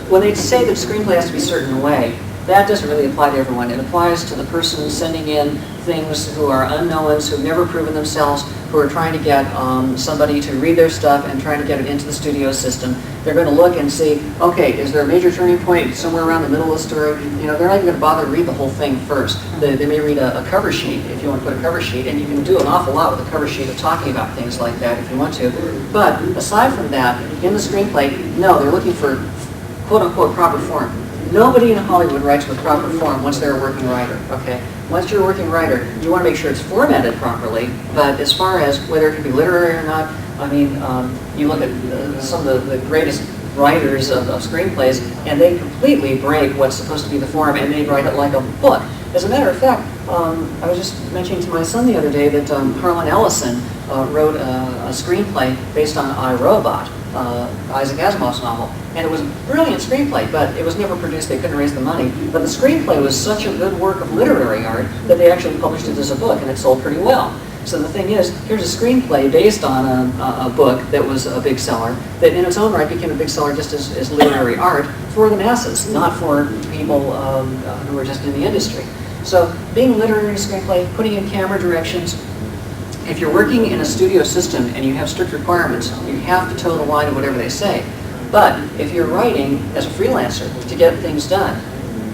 when they say that screenplay has to be a certain way, that doesn't really apply to everyone. It applies to the person sending in things who are unknowns, who've never proven themselves, who are trying to get somebody to read their stuff and trying to get it into the studio system. They're going to look and see, okay, is there a major turning point somewhere around the middle of the story? You know, they're not even going to bother to read the whole thing first. They may read a cover sheet, if you want to put a cover sheet, and you can do an awful lot with a cover sheet of talking about things like that if you want to. But aside from that, in the screenplay, no, they're looking for quote-unquote proper form. Nobody in Hollywood writes with proper form once they're a working writer, okay? Once you're a working writer, you want to make sure it's formatted properly, but as far as whether it can be literary or not, I mean, you look at some of the greatest writers of screenplays, and they completely break what's supposed to be the form, and they write it like a book. As a matter of fact, I was just mentioning to my son the other day that Harlan Ellison wrote a screenplay based on I, Robot, Isaac Asimov's novel. And it was a brilliant screenplay, but it was never produced. They couldn't raise the money. But the screenplay was such a good work of literary art that they actually published it as a book, and it sold pretty well. So the thing is, here's a screenplay based on a book that was a big seller, that in its own right became a big seller just as literary art for the masses, not for people who are just in the industry. So being a literary screenplay, putting in camera directions, if you're working in a studio system and you have strict requirements, you have to toe the line of whatever they say. But if you're writing as a freelancer to get things done,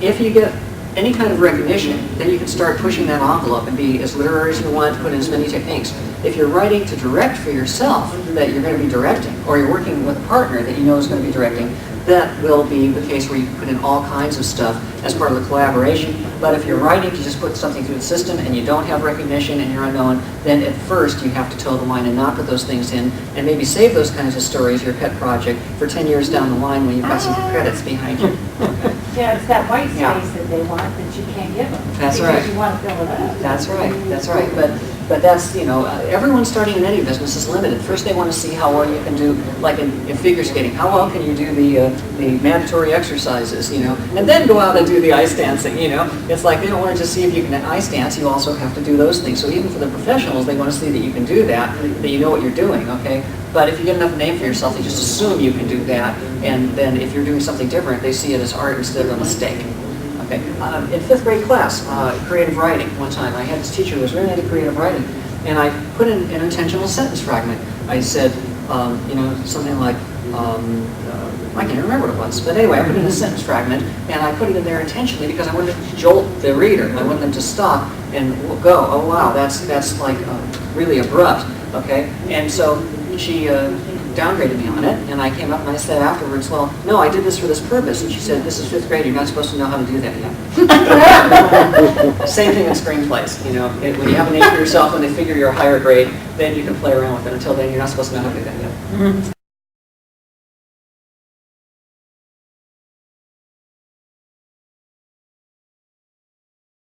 if you get any kind of recognition, then you can start pushing that envelope and be as literary as you want, put in as many techniques. If you're writing to direct for yourself, that you're going to be directing, or you're working with a partner that you know is going to be directing, that will be the case where you can put in all kinds of stuff as part of the collaboration. But if you're writing to just put something through the system and you don't have recognition and you're unknown, then at first you have to toe the line and not put those things in, and maybe save those kinds of stories, your pet project, for 10 years down the line when you've got some credits behind you. Yeah, it's that white space that they want that you can't give them. That's because right. You want to fill it up. That's right. That's right. But that's, you know, everyone starting in any business is limited. First they want to see how well you can do, like in figure skating, how well can you do the mandatory exercises, you know, and then go out and do the ice dancing, you know. It's like they don't want to just see if you can ice dance, you also have to do those things. So even for the professionals, they want to see that you can do that you know what you're doing, okay? But if you get enough name for yourself, they just assume you can do that, and then if you're doing something different, they see it as art instead of a mistake. Okay. In 5th grade class, creative writing, one time, I had this teacher who was really into creative writing, and I put in an intentional sentence fragment. I said, you know, something like, I can't remember what it was, but anyway, I put in a sentence fragment, and I put it in there intentionally because I wanted to jolt the reader. I wanted them to stop and go, oh wow, that's like really abrupt, okay? And so she downgraded me on it, and I came up and I said afterwards, well, no, I did this for this purpose. And she said, this is 5th grade, you're not supposed to know how to do that yet. Same thing in screenplays, you know. When you have a name for yourself, when they figure you're a higher grade, then you can play around with it. Until then, you're not supposed to know how to do that yet.